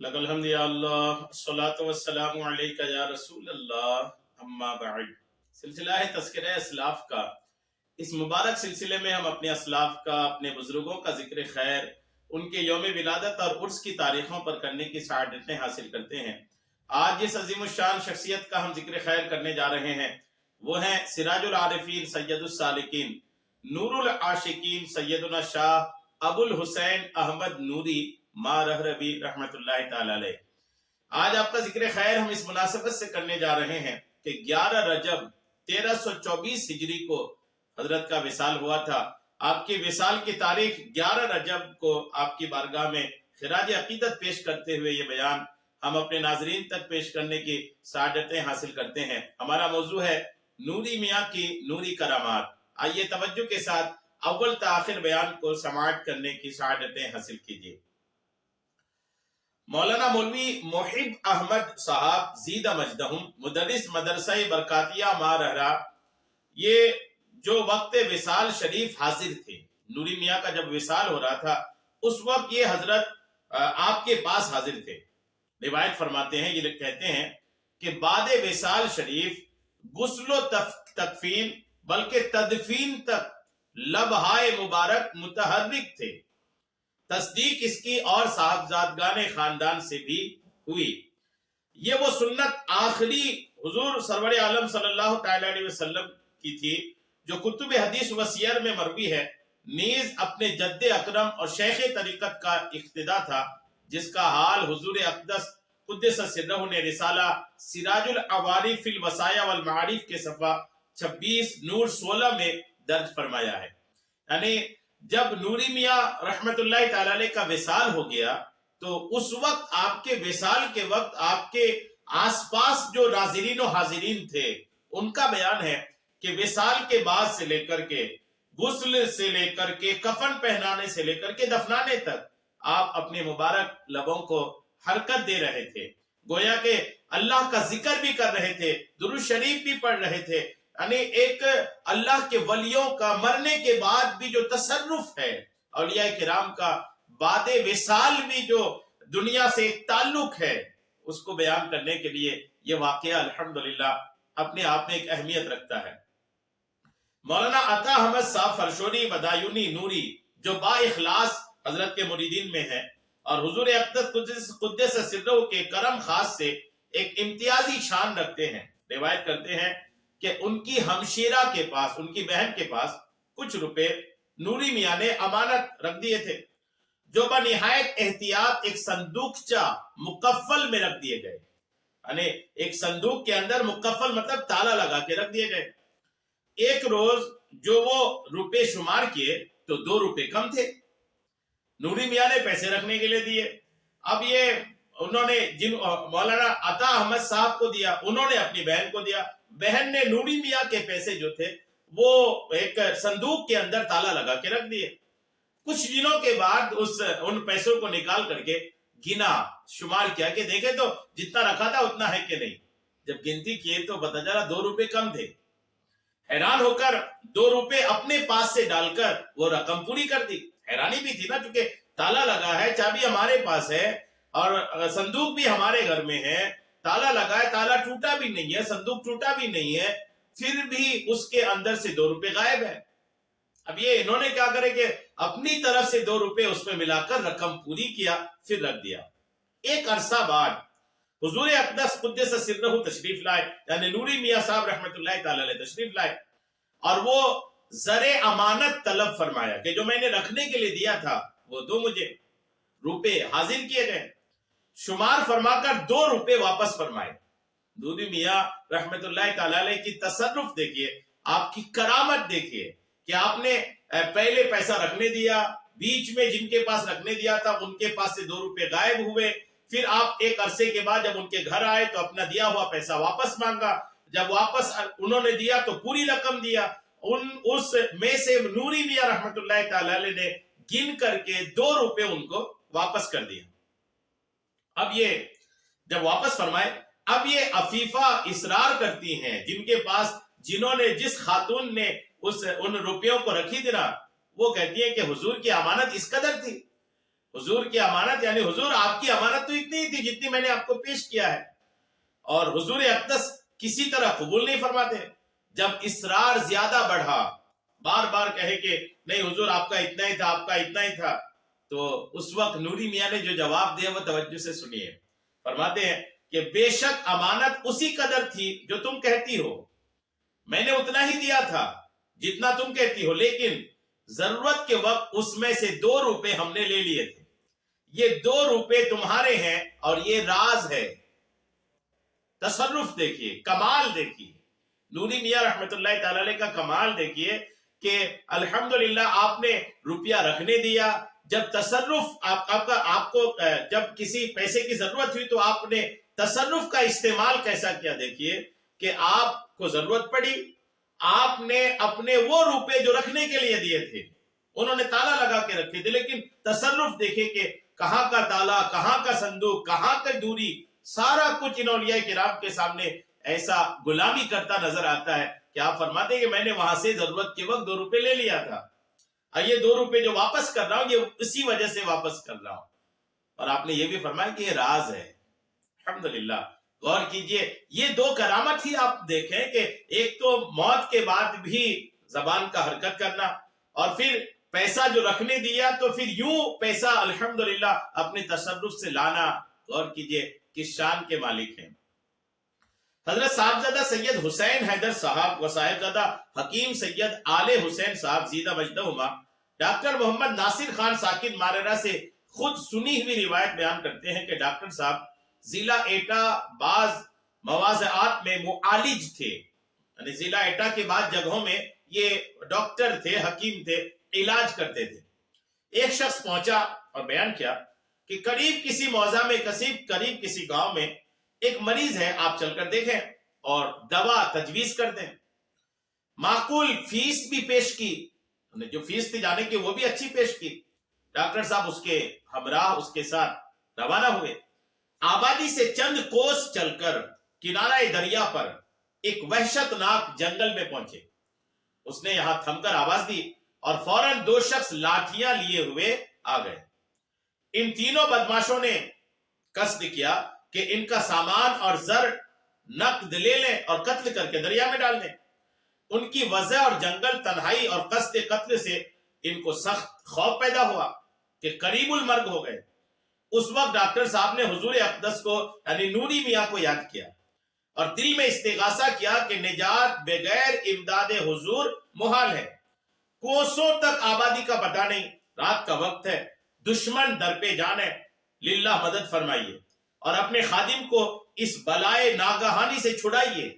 لک الحمد یا اللہ الصلاۃ والسلام علیک یا رسول اللہ اما بعد۔ سلسلہ ہے تذکرہ اسلاف کا۔ اس مبارک سلسلے میں ہم اپنے اسلاف کا، اپنے بزرگوں کا ذکر خیر، ان کے یوم ولادت اور عرس کی تاریخوں پر کرنے کی سعادتیں حاصل کرتے ہیں۔ آج جس عظیم الشان شخصیت کا ہم ذکر خیر کرنے جا رہے ہیں وہ ہیں سراج العارفین سید السالکین، نور العاشقین سیدنا شاہ ابو الحسین احمد نوری ماں رہروی رحمت اللہ تعالی علیہ۔ آج آپ کا ذکر خیر ہم اس مناسبت سے کرنے جا رہے ہیں کہ 11 رجب 1324 ہجری کو حضرت کا وصال ہوا تھا۔ آپ کی وصال کی تاریخ 11 رجب کو آپ کی بارگاہ میں خراج عقیدت پیش کرتے ہوئے یہ بیان ہم اپنے ناظرین تک پیش کرنے کی سعادتیں حاصل کرتے ہیں۔ ہمارا موضوع ہے نوری میاں کی نوری کرامات۔ آئیے توجہ کے ساتھ اول تا آخر بیان کو سماعت کرنے کی سعادتیں حاصل کیجیے۔ مولانا مولوی محب احمد صاحب زیدہ مجدہم، مدرس مدرسہ برکاتیہ ماں رہرا، یہ جو وقت وصال شریف حاضر تھے، نوری میاں کا جب وصال ہو رہا تھا اس وقت یہ حضرت آپ کے پاس حاضر تھے۔ روایت فرماتے ہیں، یہ لوگ کہتے ہیں کہ بعد وصال شریف غسل و تکفین بلکہ تدفین تک لبہائے مبارک متحرک تھے۔ تصدیق اس کی اور صاحبزادگان خاندان سے بھی ہوئی۔ یہ وہ سنت آخری حضور سرور عالم صلی اللہ تعالی علیہ وسلم کی تھی جو کتب حدیث و سیر میں مروی ہے، نیز اپنے جد اکرم اور شیخ طریقت کا اقتدا تھا، جس کا حال حضور اقدس قدس سرہ نے رسالہ سراج العوارف فی الوصایا والمعارف کے صفحہ 26 نور 16 میں درج فرمایا ہے۔ یعنی جب نوری میاں رحمت اللہ تعالی علیہ کا وصال ہو گیا تو اس وقت آپ کے وصال کے وقت آپ کے آس پاس جو ناظرین و حاضرین تھے ان کا بیان ہے کہ وصال کے بعد سے لے کر کے غسل سے لے کر کے کفن پہنانے سے لے کر کے دفنانے تک آپ اپنے مبارک لبوں کو حرکت دے رہے تھے، گویا کہ اللہ کا ذکر بھی کر رہے تھے، درود شریف بھی پڑھ رہے تھے۔ یعنی ایک اللہ کے ولیوں کا مرنے کے بعد بھی جو تصرف ہے، اولیاء کرام کا بعد وصال بھی جو دنیا سے ایک تعلق ہے، اس کو بیان کرنے کے لیے یہ واقعہ الحمدللہ اپنے آپ میں ایک اہمیت رکھتا ہے۔ مولانا عطا احمد صاحب فرشوری بدایونی نوری جو با اخلاص حضرت کے مریدین میں ہے اور حضور اقدس قدس سرہ کے کرم خاص سے ایک امتیازی شان رکھتے ہیں، روایت کرتے ہیں کہ ان کی ہمشیرہ کے پاس، ان کی بہن کے پاس کچھ روپے نوری میاں نے امانت رکھ دیے تھے، جو بنہایت احتیاط ایک صندوقچہ مقفل میں رکھ دیے گئے۔ یعنی ایک صندوق کے اندر مقفل مطلب تالا لگا کے رکھ دیے گئے۔ ایک روز جو وہ روپے شمار کیے تو 2 روپے کم تھے، نوری میاں نے پیسے رکھنے کے لیے دیے۔ اب یہ انہوں نے جن مولانا عطا احمد صاحب کو دیا، انہوں نے اپنی بہن کو دیا، بہن نے نوری میاں کے پیسے جو تھے وہ ایک صندوق کے اندر تالا لگا کے رکھ دیے۔ کچھ دنوں کے بعد ان پیسوں کو نکال کر کے گنا، شمار کیا کہ دیکھیں تو جتنا رکھا تھا اتنا ہے کہ نہیں۔ جب گنتی کیے تو پتہ چلا 2 روپے کم تھے۔ حیران ہو کر 2 روپے اپنے پاس سے ڈال کر وہ رقم پوری کر دی۔ حیرانی بھی تھی نا، چونکہ تالا لگا ہے، چابی ہمارے پاس ہے اور صندوق بھی ہمارے گھر میں ہے، تالا لگا ہے، تالا ٹوٹا بھی نہیں ہے، صندوق ٹوٹا بھی نہیں ہے، پھر بھی اس کے اندر سے 2 روپے غائب ہے۔ اب یہ انہوں نے کیا کرے کہ اپنی طرف سے 2 روپے اس میں ملا کر رقم پوری کیا، پھر رکھ دیا۔ ایک عرصہ بعد حضور اقدس قدس سرہ تشریف لائے، یعنی نوری میاں صاحب رحمت اللہ تعالی علیہ تشریف لائے، اور وہ زر امانت طلب فرمایا کہ جو میں نے رکھنے کے لیے دیا تھا وہ دو مجھے۔ روپے حاضر کیے گئے، شمار فرما کر 2 روپے واپس فرمائے۔ نوری میاں رحمت اللہ تعالی علیہ کی تصرف دیکھیے، آپ کی کرامت دیکھیے کہ آپ نے پہلے پیسہ رکھنے دیا، بیچ میں جن کے پاس رکھنے دیا تھا ان کے پاس سے 2 روپے غائب ہوئے، پھر آپ ایک عرصے کے بعد جب ان کے گھر آئے تو اپنا دیا ہوا پیسہ واپس مانگا، جب واپس انہوں نے دیا تو پوری رقم دیا۔ اس میں سے نوری میاں رحمت اللہ تعالی علیہ نے گن کر کے 2 روپے ان کو واپس کر دیا۔ اب یہ جب واپس فرمائے، اب یہ عفیفہ اصرار کرتی ہیں جن کے پاس، جنہوں نے، جس خاتون نے ان روپیوں کو رکھی تھی نا، وہ کہتی ہے کہ حضور کی امانت اس قدر تھی، حضور کی امانت یعنی حضور آپ کی امانت تو اتنی ہی تھی جتنی میں نے آپ کو پیش کیا ہے، اور حضور اقدس کسی طرح قبول نہیں فرماتے۔ جب اصرار زیادہ بڑھا، بار بار کہے کہ نہیں حضور آپ کا اتنا ہی تھا، آپ کا اتنا ہی تھا، تو اس وقت نوری میاں نے جو جواب دیا وہ توجہ سے سنیے۔ فرماتے ہیں کہ بے شک امانت اسی قدر تھی جو تم کہتی ہو، میں نے اتنا ہی دیا تھا جتنا تم کہتی ہو، لیکن ضرورت کے وقت اس میں سے 2 روپے ہم نے لے لیے تھے، یہ 2 روپے تمہارے ہیں اور یہ راز ہے۔ تصرف دیکھیے، کمال دیکھیے، نوری میاں رحمت اللہ تعالی علیہ کا کمال دیکھیے کہ الحمدللہ آپ نے روپیہ رکھنے دیا، جب تصرف آپ کو جب کسی پیسے کی ضرورت ہوئی تو آپ نے تصرف کا استعمال کیسا کیا، دیکھیے کہ آپ کو ضرورت پڑی، آپ نے اپنے وہ روپے جو رکھنے کے لیے دیے تھے انہوں نے تالا لگا کے رکھے تھے، لیکن تصرف دیکھے کہ کہاں کا تالا، کہاں کا صندوق، کہاں کی دوری، سارا کچھ ان اولیاء کرام کے سامنے ایسا غلامی کرتا نظر آتا ہے کہ آپ فرماتے ہیں کہ میں نے وہاں سے ضرورت کے وقت 2 روپے لے لیا تھا، اور یہ 2 روپے جو واپس کر رہا ہوں یہ اسی وجہ سے واپس کر رہا ہوں۔ اور آپ نے یہ بھی فرمایا کہ یہ راز ہے۔ الحمدللہ، غور کیجئے، یہ 2 کرامت ہی آپ دیکھیں کہ ایک تو موت کے بعد بھی زبان کا حرکت کرنا، اور پھر پیسہ جو رکھنے دیا تو پھر یوں پیسہ الحمدللہ اپنے تصرف سے لانا۔ غور کیجئے کس شان کے مالک ہیں۔ حضرت صاحبزادہ سید حسین حیدر صاحب و صاحبزادہ حکیم سید آل حسین صاحب زیدہ مجدہما ڈاکٹر محمد ناصر خان ساکن ماررہ سے خود سنی ہوئی روایت بیان کرتے ہیں کہ ڈاکٹر صاحب ضلع ایٹا بعض مواضعات میں معالج تھے، یعنی ضلع ایٹا کے بعد جگہوں میں یہ ڈاکٹر تھے، حکیم تھے، علاج کرتے تھے۔ ایک شخص پہنچا اور بیان کیا کہ قریب کسی موضع میں قریب کسی گاؤں میں ایک مریض ہے، آپ چل کر دیکھیں اور دوا تجویز کر دیں۔ معقول فیس بھی پیش کی، جو فیس تھی جانے کی وہ بھی اچھی پیش کی۔ ڈاکٹر صاحب اس کے ہمراہ اس کے ساتھ روانہ ہوئے۔ آبادی سے چند کوس چل کر کنارہ دریا پر ایک وحشت ناک جنگل میں پہنچے۔ اس نے یہاں تھم کر آواز دی اور فوراً 2 شخص لاٹھیاں لیے ہوئے آ گئے۔ ان تینوں بدماشوں نے قصد کیا کہ ان کا سامان اور زر نقد لے لیں اور قتل کر کے دریا میں ڈال دیں۔ ان کی وضع اور جنگل تنہائی اور قصد قتل سے ان کو سخت خوف پیدا ہوا کہ قریب المرگ ہو گئے۔ اس وقت ڈاکٹر صاحب نے حضور اقدس کو یعنی نوری میاں کو یاد کیا اور دل میں استغاثہ کیا کہ نجات بغیر امداد حضور محال ہے۔ کوسوں تک آبادی کا پتہ نہیں، رات کا وقت ہے، دشمن در پہ جان ہے، للہ مدد فرمائیے اور اپنے خادم کو اس بلائے ناگہانی سے چھڑائیے۔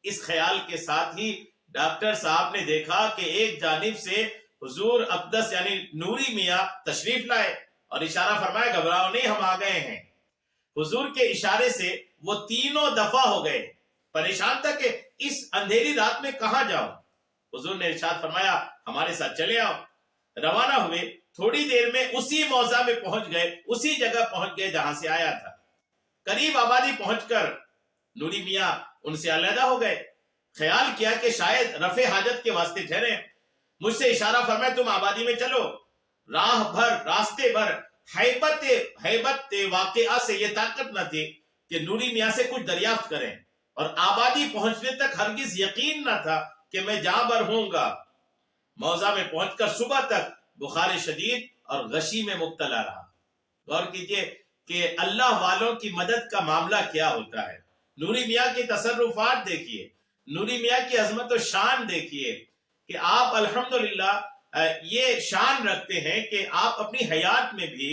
اس خیال کے ساتھ ہی ڈاکٹر صاحب نے دیکھا کہ ایک جانب سے حضور اقدس یعنی نوری میاں تشریف لائے اور اشارہ فرمایا گھبراؤ نہیں، ہم آ گئے ہیں۔ حضور کے اشارے سے وہ تینوں دفع ہو گئے، پریشان تھا کہ اس اندھیری رات میں کہاں جاؤں۔ حضور نے ارشاد فرمایا ہمارے ساتھ چلے آؤ۔ روانہ ہوئے، تھوڑی دیر میں اسی موضع میں پہنچ گئے، اسی جگہ پہنچ گئے جہاں سے آیا تھا۔ قریب آبادی پہنچ کر نوری میاں ان سے علیحدہ ہو گئے۔ خیال کیا کہ شاید رفع حاجت کے واسطے ٹھہرے، مجھ سے اشارہ فرمایا تم آبادی میں چلو۔ راہ بھر راستے بھر حیبت واقعہ سے یہ طاقت نہ تھی کہ نوری میاں سے کچھ دریافت کریں، اور آبادی پہنچنے تک ہرگز یقین نہ تھا کہ میں جہاں بر ہوں گا۔ موضع میں پہنچ کر صبح تک بخار شدید اور غشی میں مبتلا رہا۔ غور کیجئے کہ اللہ والوں کی مدد کا معاملہ کیا ہوتا ہے۔ نوری میاں کی تصرفات دیکھیے، نوری میاں کی عظمت و شان دیکھیے کہ آپ الحمدللہ یہ شان رکھتے ہیں کہ آپ اپنی حیات میں بھی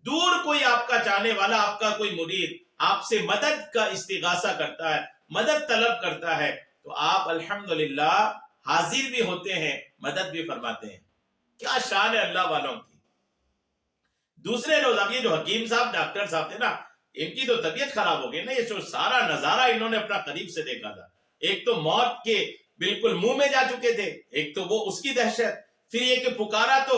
دور کوئی آپ کا چاہنے والا، آپ کا کوئی مرید آپ سے مدد کا استغاثہ کرتا ہے، مدد طلب کرتا ہے تو آپ الحمدللہ حاضر بھی ہوتے ہیں، مدد بھی فرماتے ہیں۔ کیا شان ہے اللہ والوں کی۔ دوسرے روز اب یہ جو حکیم صاحب ڈاکٹر صاحب تھے نا، ان کی تو طبیعت خراب ہو گئی نا، یہ جو سارا نظارہ انہوں نے اپنا قریب سے دیکھا تھا، ایک تو موت کے بالکل منہ میں جا چکے تھے، ایک تو وہ اس کی دہشت، پھر یہ کہ پکارا تو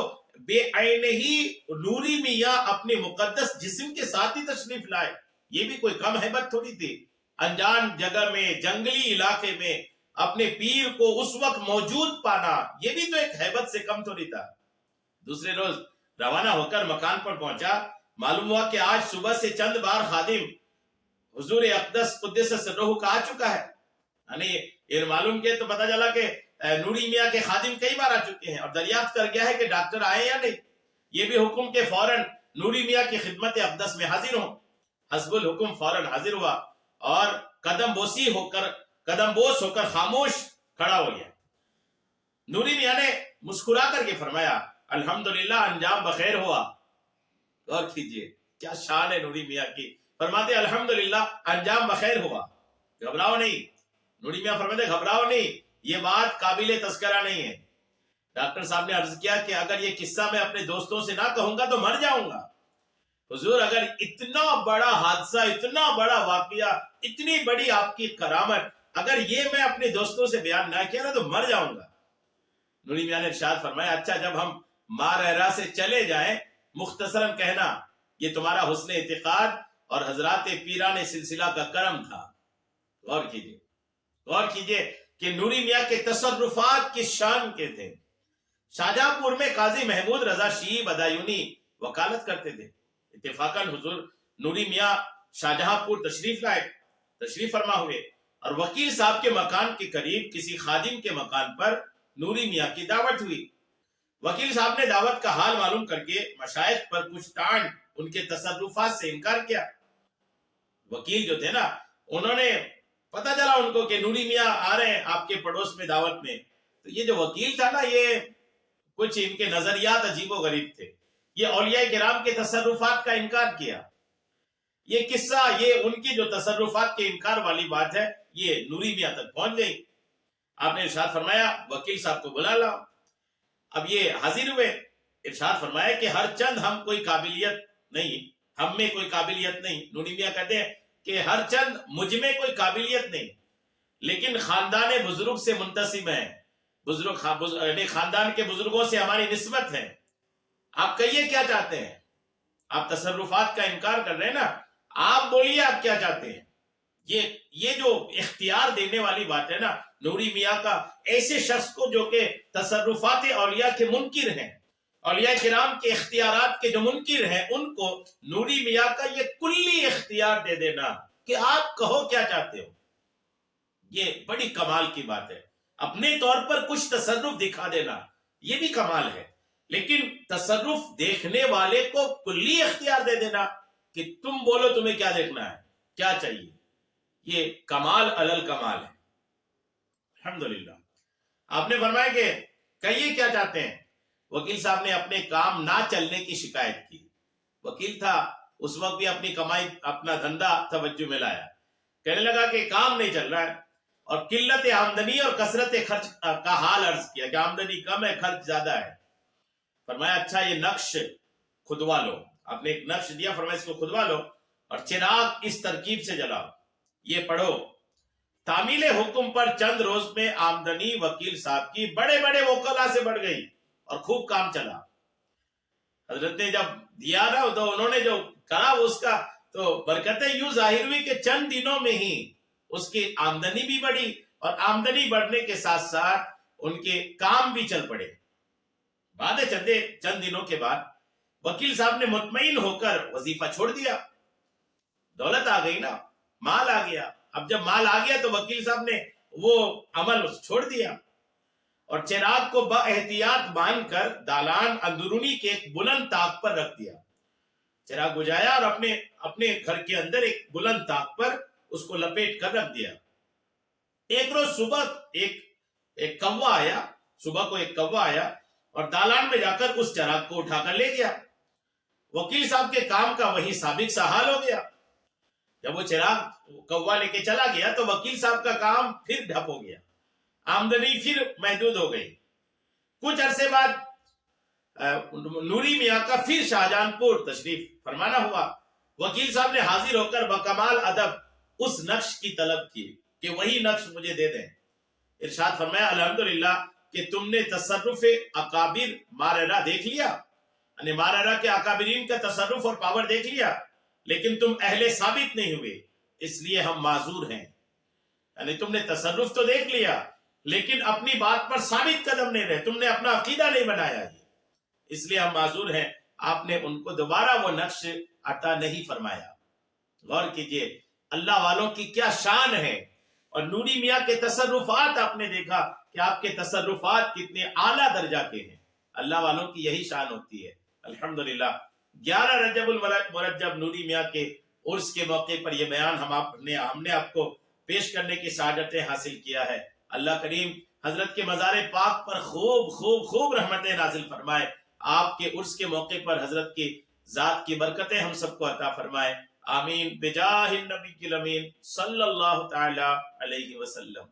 بے عین ہی نوری میاں اپنے مقدس جسم کے ساتھ ہی تشریف لائے۔ یہ بھی کوئی کم ہیبت تھوڑی تھی، انجان جگہ میں، جنگلی علاقے میں اپنے پیر کو اس وقت موجود پانا، یہ بھی تو ایک ہیبت سے کم تھوڑی تھا۔ دوسرے روز روانہ ہو کر مکان پر پہنچا، معلوم ہوا کہ آج صبح سے چند بار خادم حضور اقدس قدس سرہ کا آ چکا ہے. یعنی یہ معلوم کیا تو پتہ چلا کہ نوری میاں کے خادم کئی بار آ چکے ہیں اور دریافت کر گیا ہے کہ ڈاکٹر آئے یا نہیں. یہ بھی حکم کے فوراً نوری میاں کی خدمت اقدس میں حاضر ہوں. حسب الحکم فوراً حاضر ہوا اور قدم بوس ہو کر خاموش کھڑا ہو گیا. نوری میاں نے مسکرا کر کے فرمایا الحمدللہ انجام بخیر ہوا. غور کیجئے کیا شان ہے نوری میاں کی. فرماتے الحمدللہ انجام بخیر ہوا، گھبراؤ نہیں. نوری میاں فرماتے گھبراؤ نہیں، یہ بات قابل تذکرہ نہیں ہے. ڈاکٹر صاحب نے عرض کیا کہ اگر یہ قصہ میں اپنے دوستوں سے نہ کہوں گا تو مر جاؤں گا. حضور اگر اتنا بڑا حادثہ، اتنا بڑا واقعہ، اتنی بڑی آپ کی کرامت اگر یہ میں اپنے دوستوں سے بیان نہ کیا نا تو مر جاؤں گا. نوری میاں نے ارشاد فرمایا اچھا جب ہم مارہرہ سے چلے جائیں مختصراً کہنا یہ تمہارا حسن اعتقاد اور حضرات پیران سلسلہ کا کرم تھا. غور کیجئے کہ نوری میاں کے تصرفات کس شان کے تھے. شاہجہاں پور میں قاضی محمود رضا شیعی بدایونی وکالت کرتے تھے. اتفاقاً حضور نوری میاں شاہجہاں پور تشریف فرما ہوئے اور وکیل صاحب کے مکان کے قریب کسی خادم کے مکان پر نوری میاں کی دعوت ہوئی. وکیل صاحب نے دعوت کا حال معلوم کر کے مشائخ پر کچھ ٹانٹ ان کے تصرفات سے انکار کیا. وکیل جو تھے نا انہوں نے پتہ چلا ان کو کہ نوری میاں آ رہے ہیں آپ کے پڑوس میں دعوت میں. تو یہ جو وکیل تھا نا یہ کچھ ان کے نظریات عجیب و غریب تھے. یہ اولیاء کرام کے تصرفات کا انکار کیا. یہ قصہ یہ ان کی جو تصرفات کے انکار والی بات ہے یہ نوری میاں تک پہنچ گئی. آپ نے ارشاد فرمایا وکیل صاحب کو بلا لاؤ. اب یہ حاضر ہوئے. ارشاد فرمایا کہ ہر چند ہم میں کوئی قابلیت نہیں. نوری میاں کہتے ہیں کہ ہر چند مجھ میں کوئی قابلیت نہیں لیکن خاندان بزرگ سے منتسب ہیں. یعنی خاندان کے بزرگوں سے ہماری نسبت ہے. آپ کہیے کیا چاہتے ہیں. آپ تصرفات کا انکار کر رہے ہیں نا، آپ بولیے آپ کیا چاہتے ہیں. یہ جو اختیار دینے والی بات ہے نا نوری میاں کا ایسے شخص کو جو کہ تصرفات اولیاء کے منکر ہیں، اولیاء کرام کے اختیارات کے جو منکر ہیں، ان کو نوری میاں کا یہ کلی اختیار دے دینا کہ آپ کہو کیا چاہتے ہو، یہ بڑی کمال کی بات ہے. اپنے طور پر کچھ تصرف دکھا دینا یہ بھی کمال ہے، لیکن تصرف دیکھنے والے کو کلی اختیار دے دینا کہ تم بولو تمہیں کیا دیکھنا ہے، کیا چاہیے، یہ کمال علل کمال ہے. الحمدللہ. آپ نے فرمایا کہ کہیے کیا چاہتے ہیں. وکیل صاحب نے اپنے کام نہ چلنے کی شکایت کی. وکیل تھا اس وقت بھی اپنی کمائی اپنا دھندا توجہ میں لایا. کہنے لگا کہ کام نہیں چل رہا ہے اور قلت آمدنی اور کثرت خرچ کا حال عرض کیا کہ آمدنی کم ہے خرچ زیادہ ہے. فرمایا اچھا یہ نقش کھدوا لو. آپ نے ایک نقش دیا، فرمایا اس کو کھدوا لو اور چراغ اس ترکیب سے جلاؤ. یہ پڑھو تعمیل حکم پر چند روز میں آمدنی وکیل صاحب کی بڑے بڑے وکلا سے بڑھ گئی اور خوب کام چلا. حضرت نے جب دیا نا تو انہوں نے جو کرا اس کا تو برکتیں یوں ظاہر ہوئی کہ چند دنوں میں ہی اس کی آمدنی بھی بڑھی اور آمدنی بڑھنے کے ساتھ ساتھ ان کے کام بھی چل پڑے. بعد چند دنوں کے بعد وکیل صاحب نے مطمئن ہو کر وظیفہ چھوڑ دیا. دولت آ گئی نا، مال آ گیا. اب جب مال آ گیا تو وکیل صاحب نے وہ عمل چھوڑ دیا اور چراغ کو با احتیاط باندھ کر دالان اندرونی کے ایک بلند طاق پر رکھ دیا. چراغ بجھایا اور اپنے گھر کے اندر ایک بلند طاق پر اس کو لپیٹ کر رکھ دیا. ایک روز صبح ایک کوا آیا اور دالان میں جا کر اس چراغ کو اٹھا کر لے گیا. وکیل صاحب کے کام کا وہی سابق سا حال ہو گیا. جب وہ چراغ کوا لے کے چلا گیا تو وکیل صاحب کا کام پھر ڈھپ ہو گیا، آمدنی پھر محدود ہو گئی. کچھ عرصے بعد نوری میاں کا پھر شاہجہاں پور تشریف فرمانا ہوا. وکیل صاحب نے حاضر ہو کر بکمال ادب اس نقش کی طلب کی کہ وہی نقش مجھے دے دیں. ارشاد فرمایا الحمدللہ کہ تم نے تصرف اکابر مارہرہ دیکھ لیا، یعنی مارہرہ کے اکابرین کا تصرف اور پاور دیکھ لیا، لیکن تم اہل ثابت نہیں ہوئے، اس لیے ہم معذور ہیں. یعنی تم نے تصرف تو دیکھ لیا لیکن اپنی بات پر ثابت قدم نہیں رہے، تم نے اپنا عقیدہ نہیں بنایا، اس لیے ہم معذور ہیں. آپ نے ان کو دوبارہ وہ نقش عطا نہیں فرمایا۔ غور کیجئے اللہ والوں کی کیا شان ہے، اور نوری میاں کے تصرفات آپ نے دیکھا کہ آپ کے تصرفات کتنے اعلیٰ درجہ کے ہیں۔ اللہ والوں کی یہی شان ہوتی ہے۔ الحمدللہ 11 رجب المرجب نوری میاں کے عرس کے موقع پر یہ بیان ہم نے آپ کو پیش کرنے کی سعادتیں حاصل کیا ہے۔ اللہ کریم حضرت کے مزار پاک پر خوب خوب خوب رحمتیں نازل فرمائے، آپ کے عرس کے موقع پر حضرت کی ذات کی برکتیں ہم سب کو عطا فرمائے، آمین بجاہ النبی الامین صلی اللہ تعالی علیہ وسلم۔